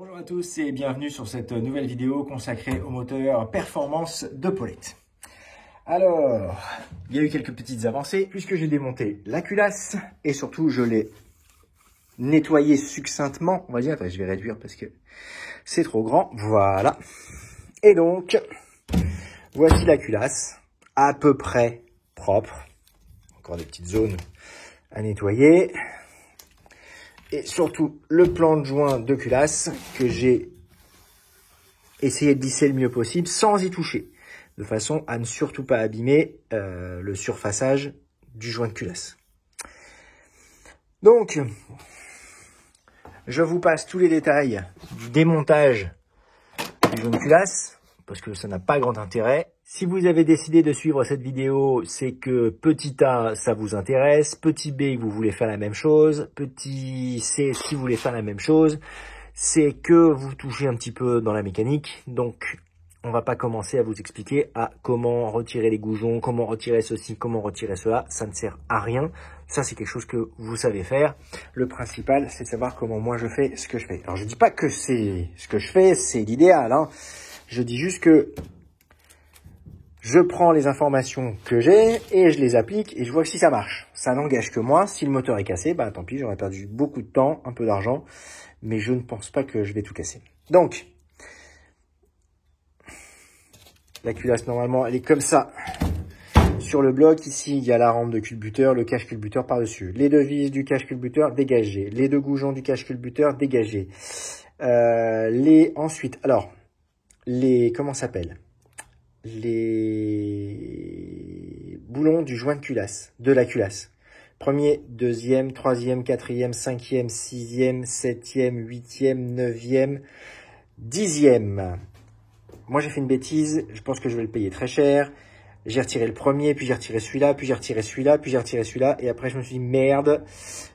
Bonjour à tous et bienvenue sur cette nouvelle vidéo consacrée au moteur performance de Paulette. Alors, il y a eu quelques petites avancées puisque j'ai démonté la culasse et surtout je l'ai nettoyé succinctement, on va dire. Enfin, je vais réduire parce que c'est trop grand, voilà. Et donc, voici la culasse, à peu près propre. Encore des petites zones à nettoyer. Et surtout, le plan de joint de culasse que j'ai essayé de lisser le mieux possible sans y toucher. De façon à ne surtout pas abîmer le surfaçage du joint de culasse. Donc, je vous passe tous les détails du démontage du joint de culasse, parce que ça n'a pas grand intérêt. Si vous avez décidé de suivre cette vidéo, c'est que petit A, ça vous intéresse, petit B, que vous voulez faire la même chose, petit C, si vous voulez faire la même chose, c'est que vous touchez un petit peu dans la mécanique. Donc, on va pas commencer à vous expliquer comment retirer les goujons, comment retirer ceci, comment retirer cela. Ça ne sert à rien. Ça, c'est quelque chose que vous savez faire. Le principal, c'est de savoir comment moi je fais ce que je fais. Alors, je dis pas que c'est ce que je fais, c'est l'idéal, hein. Je dis juste que je prends les informations que j'ai et je les applique et je vois si ça marche. Ça n'engage que moi. Si le moteur est cassé, bah tant pis, j'aurais perdu beaucoup de temps, un peu d'argent, mais je ne pense pas que je vais tout casser. Donc, la culasse, normalement, elle est comme ça. Sur le bloc, ici, il y a la rampe de culbuteur, le cache culbuteur par-dessus. Les deux vis du cache culbuteur dégagées. Les deux goujons du cache culbuteur dégagés. Ensuite, alors, comment ça s'appelle? Les boulons du joint de culasse, de la culasse. Premier, deuxième, troisième, quatrième, cinquième, sixième, septième, huitième, neuvième, dixième. Moi, j'ai fait une bêtise. Je pense que je vais le payer très cher. J'ai retiré le premier, puis j'ai retiré celui-là, puis j'ai retiré celui-là, puis j'ai retiré celui-là. Et après, je me suis dit, merde,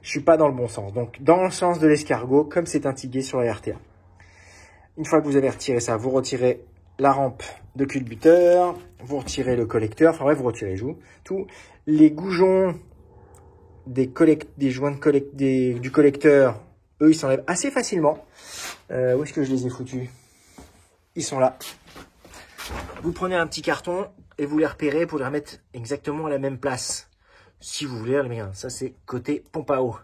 je suis pas dans le bon sens. Donc, dans le sens de l'escargot, comme c'est intigué sur la RTA. Une fois que vous avez retiré ça, vous retirez la rampe de culbuteur, vous retirez le collecteur, enfin bref, vous retirez tout. Les goujons des joints du collecteur, eux, ils s'enlèvent assez facilement. Où est-ce que je les ai foutus? Ils sont là. Vous prenez un petit carton et vous les repérez pour les remettre exactement à la même place. Si vous voulez, les gars, ça c'est côté pompe à eau.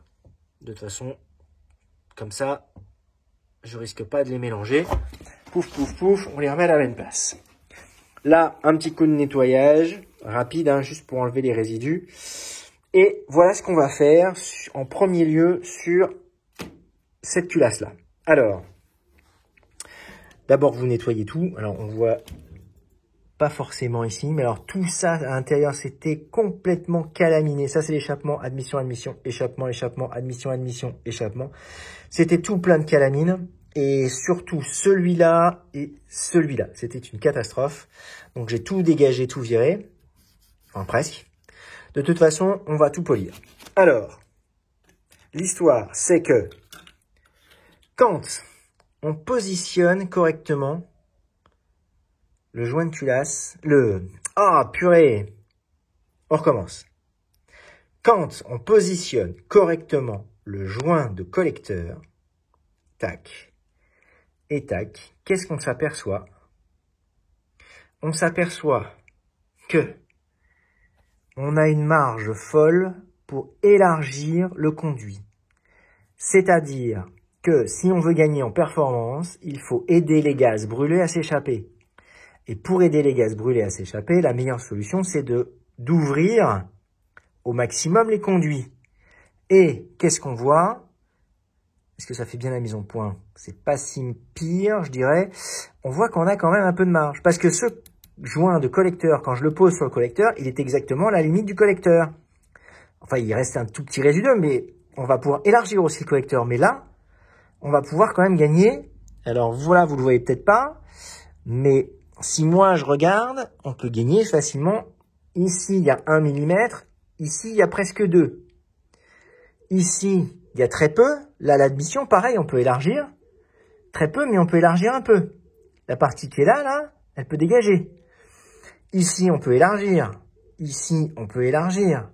De toute façon, comme ça, je risque pas de les mélanger. Pouf, pouf, pouf, on les remet à la même place. Là, un petit coup de nettoyage rapide, hein, juste pour enlever les résidus. Et voilà ce qu'on va faire en premier lieu sur cette culasse-là. Alors, d'abord, vous nettoyez tout. Alors, on voit pas forcément ici, mais alors tout ça à l'intérieur, c'était complètement calaminé. Ça, c'est l'échappement, admission, admission, échappement, échappement, admission, admission, échappement. C'était tout plein de calamine. Et surtout celui-là et celui-là. C'était une catastrophe. Donc j'ai tout dégagé, tout viré. Enfin presque. De toute façon, on va tout polir. Alors, l'histoire, c'est que quand on positionne correctement le joint de culasse, Ah, purée! On recommence. Quand on positionne correctement le joint de collecteur, tac, et tac, qu'est-ce qu'on s'aperçoit? On s'aperçoit que on a une marge folle pour élargir le conduit. C'est-à-dire que si on veut gagner en performance, il faut aider les gaz brûlés à s'échapper. Et pour aider les gaz brûlés à s'échapper, la meilleure solution, c'est d'ouvrir au maximum les conduits. Et qu'est-ce qu'on voit? Est-ce que ça fait bien la mise en point? C'est pas si pire, je dirais. On voit qu'on a quand même un peu de marge. Parce que ce joint de collecteur, quand je le pose sur le collecteur, il est exactement à la limite du collecteur. Enfin, il reste un tout petit résidu, mais on va pouvoir élargir aussi le collecteur. Mais là, on va pouvoir quand même gagner. Alors voilà, vous le voyez peut-être pas. Mais si moi je regarde, on peut gagner facilement. Ici, il y a 1 mm. Ici, il y a presque 2. Ici, il y a très peu. Là, l'admission, pareil, on peut élargir. Très peu, mais on peut élargir un peu. La partie qui est là, elle peut dégager. Ici, on peut élargir. Ici, on peut élargir.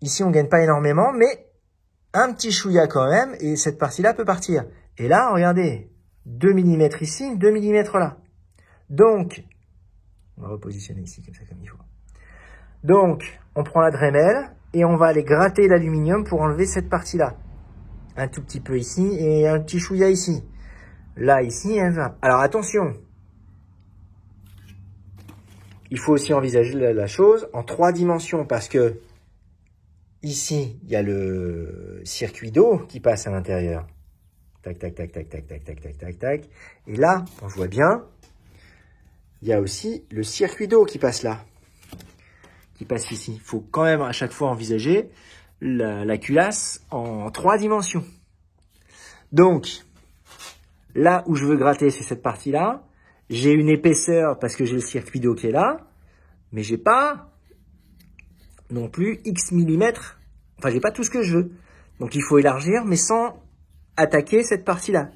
Ici, on gagne pas énormément, mais un petit chouïa quand même. Et cette partie-là peut partir. Et là, regardez, 2 mm ici, 2 mm là. Donc, on va repositionner ici comme ça, comme il faut. Donc, on prend la Dremel et on va aller gratter l'aluminium pour enlever cette partie-là. Un tout petit peu ici et un petit chouïa ici. Là, ici, elle va. Alors, attention. Il faut aussi envisager la chose en 3 dimensions parce que ici, il y a le circuit d'eau qui passe à l'intérieur. Tac, tac, tac, tac, tac, tac, tac, tac, tac, tac. Et là, on voit bien, il y a aussi le circuit d'eau qui passe là. Qui passe ici. Il faut quand même à chaque fois envisager la culasse en 3 dimensions. Donc, là où je veux gratter, c'est cette partie-là. J'ai une épaisseur parce que j'ai le circuit d'eau qui est là, mais j'ai pas non plus X millimètres. Enfin, j'ai pas tout ce que je veux. Donc, il faut élargir, mais sans attaquer cette partie-là.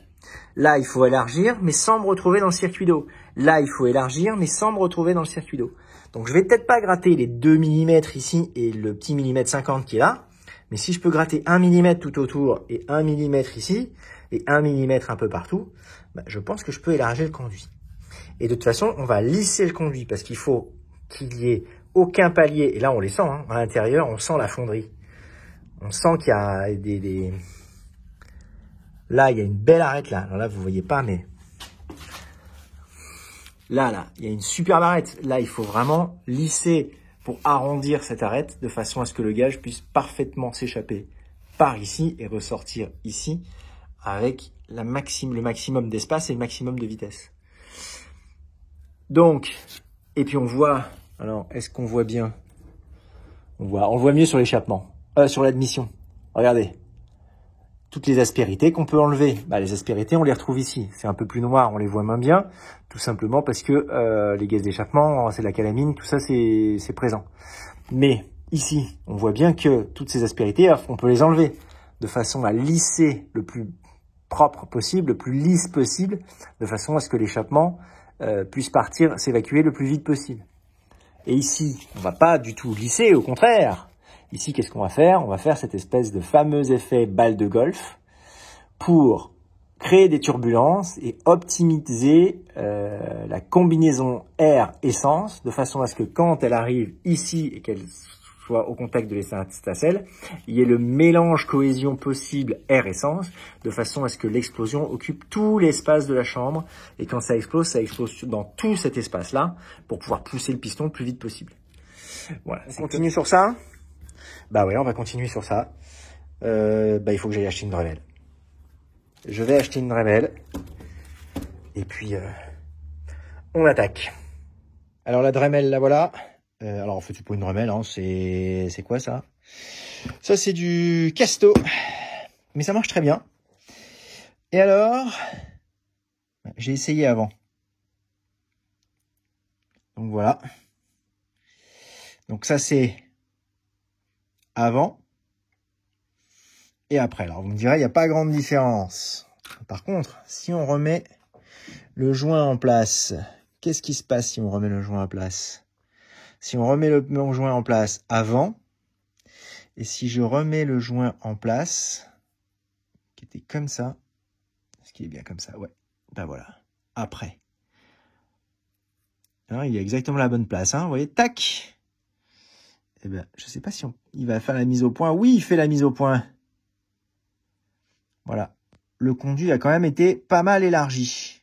Là, il faut élargir, mais sans me retrouver dans le circuit d'eau. Là, il faut élargir, mais sans me retrouver dans le circuit d'eau. Donc, je vais peut-être pas gratter les 2 mm ici et le petit millimètre 50 qui est là. Mais si je peux gratter 1 mm tout autour et 1 mm ici et 1 mm un peu partout, bah, je pense que je peux élargir le conduit. Et de toute façon, on va lisser le conduit parce qu'il faut qu'il y ait aucun palier. Et là, on les sent, hein, à l'intérieur, on sent la fonderie. On sent qu'il y a des... Là, il y a une belle arête là. Alors là, vous voyez pas, mais... Là, il y a une superbe arête. Là, il faut vraiment lisser pour arrondir cette arête de façon à ce que le gage puisse parfaitement s'échapper par ici et ressortir ici avec le maximum d'espace et le maximum de vitesse. Donc, et puis on voit, alors est-ce qu'on voit bien? On le voit mieux sur l'échappement, sur l'admission. Regardez, toutes les aspérités qu'on peut enlever. Bah, les aspérités, on les retrouve ici. C'est un peu plus noir, on les voit moins bien, tout simplement parce que les gaz d'échappement, c'est de la calamine, tout ça c'est présent. Mais ici, on voit bien que toutes ces aspérités, on peut les enlever de façon à lisser le plus propre possible, le plus lisse possible, de façon à ce que l'échappement puisse partir, s'évacuer le plus vite possible. Et ici, on va pas du tout lisser, au contraire. Ici, qu'est-ce qu'on va faire? On va faire cette espèce de fameux effet balle de golf pour créer des turbulences et optimiser la combinaison air-essence de façon à ce que quand elle arrive ici et qu'elle soit au contact de l'essence-nacelle, il y ait le mélange cohésion possible air-essence de façon à ce que l'explosion occupe tout l'espace de la chambre et quand ça explose dans tout cet espace-là pour pouvoir pousser le piston le plus vite possible. Voilà. On continue sur ça? Bah ouais, on va continuer sur ça. Il faut que j'aille acheter une Dremel. Je vais acheter une Dremel. Et puis, on attaque. Alors la Dremel, la voilà. Alors en fait, c'est pas une Dremel, hein, c'est quoi ça? Ça, c'est du Casto. Mais ça marche très bien. Et alors, j'ai essayé avant. Donc voilà. Donc ça, c'est avant et après. Alors vous me direz, il n'y a pas grande différence. Par contre, si on remet le joint en place, qu'est-ce qui se passe si on remet le joint en place? Si on remet le joint en place avant, et si je remets le joint en place, qui était comme ça, est-ce qu'il est bien comme ça? Ouais, ben voilà, après. Hein, il est exactement à la bonne place, hein, vous voyez, tac. Eh ben, je sais pas si il va faire la mise au point. Oui, il fait la mise au point. Voilà. Le conduit a quand même été pas mal élargi.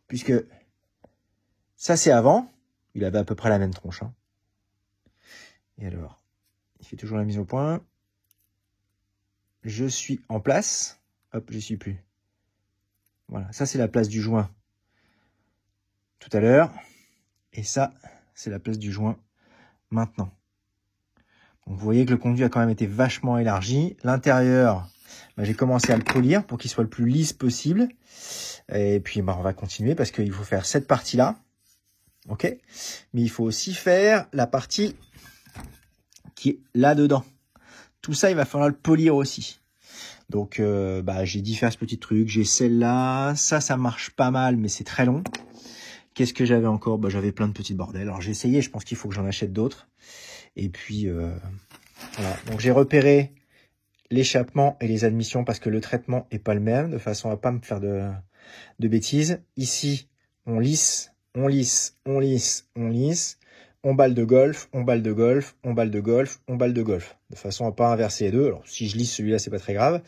Puisque ça, c'est avant. Il avait à peu près la même tronche. Hein. Et alors, il fait toujours la mise au point. Je suis en place. Hop, je suis plus. Voilà, ça, c'est la place du joint tout à l'heure. Et ça, c'est la place du joint maintenant. Donc vous voyez que le conduit a quand même été vachement élargi. L'intérieur, j'ai commencé à le polir pour qu'il soit le plus lisse possible. Et puis on va continuer parce qu'il faut faire cette partie-là. Ok. Mais il faut aussi faire la partie qui est là-dedans. Tout ça, il va falloir le polir aussi. Donc j'ai dit faire ce petit truc. J'ai celle-là. Ça marche pas mal, mais c'est très long. Qu'est-ce que j'avais encore? J'avais plein de petits bordels. Alors j'ai essayé, je pense qu'il faut que j'en achète d'autres. Et puis voilà. Donc j'ai repéré l'échappement et les admissions parce que le traitement est pas le même, de façon à pas me faire de bêtises. Ici, on lisse, on lisse, on lisse, on lisse. On balle de golf, on balle de golf, on balle de golf, on balle de golf. De façon à pas inverser les deux. Alors, si je lisse celui-là, c'est pas très grave.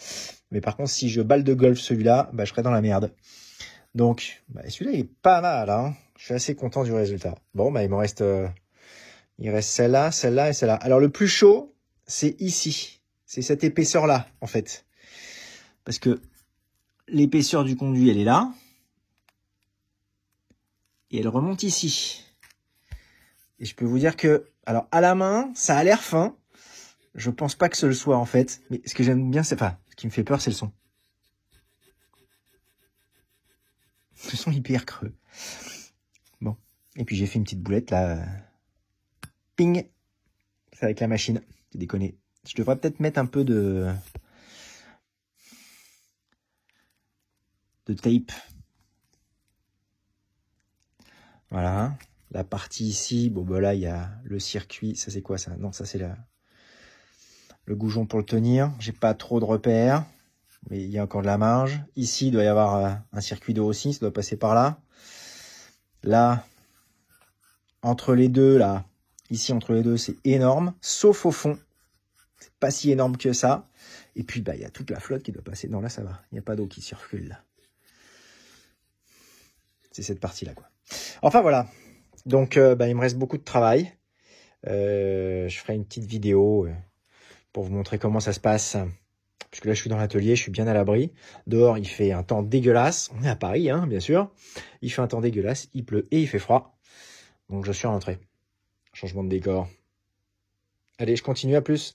Mais par contre, si je balle de golf celui-là, bah, je serai dans la merde. Donc, bah, celui-là, il est pas mal, hein. Je suis assez content du résultat. Bon, bah, il reste celle-là, celle-là et celle-là. Alors, le plus chaud, c'est ici. C'est cette épaisseur-là, en fait. Parce que l'épaisseur du conduit, elle est là. Et elle remonte ici. Et je peux vous dire que, alors à la main, ça a l'air fin. Je pense pas que ce le soit en fait. Mais ce que j'aime bien, c'est, enfin, ce qui me fait peur, c'est le son. Le son hyper creux. Bon. Et puis j'ai fait une petite boulette là. Ping. C'est avec la machine. J'ai déconné. Je devrais peut-être mettre un peu de tape. Voilà. La partie ici, bon bah là il y a le circuit, ça c'est quoi ça? Non, ça c'est le goujon pour le tenir. J'ai pas trop de repères, mais il y a encore de la marge. Ici il doit y avoir un circuit d'eau aussi, ça doit passer par là. Là, entre les deux, là, ici entre les deux, c'est énorme, sauf au fond. C'est pas si énorme que ça. Et puis bah il y a toute la flotte qui doit passer. Non là ça va, il n'y a pas d'eau qui circule là. C'est cette partie là quoi. Enfin voilà. Donc, il me reste beaucoup de travail. Je ferai une petite vidéo pour vous montrer comment ça se passe. Puisque là, je suis dans l'atelier, je suis bien à l'abri. Dehors, il fait un temps dégueulasse. On est à Paris, hein, bien sûr. Il fait un temps dégueulasse, il pleut et il fait froid. Donc, je suis rentré. Changement de décor. Allez, je continue, à plus.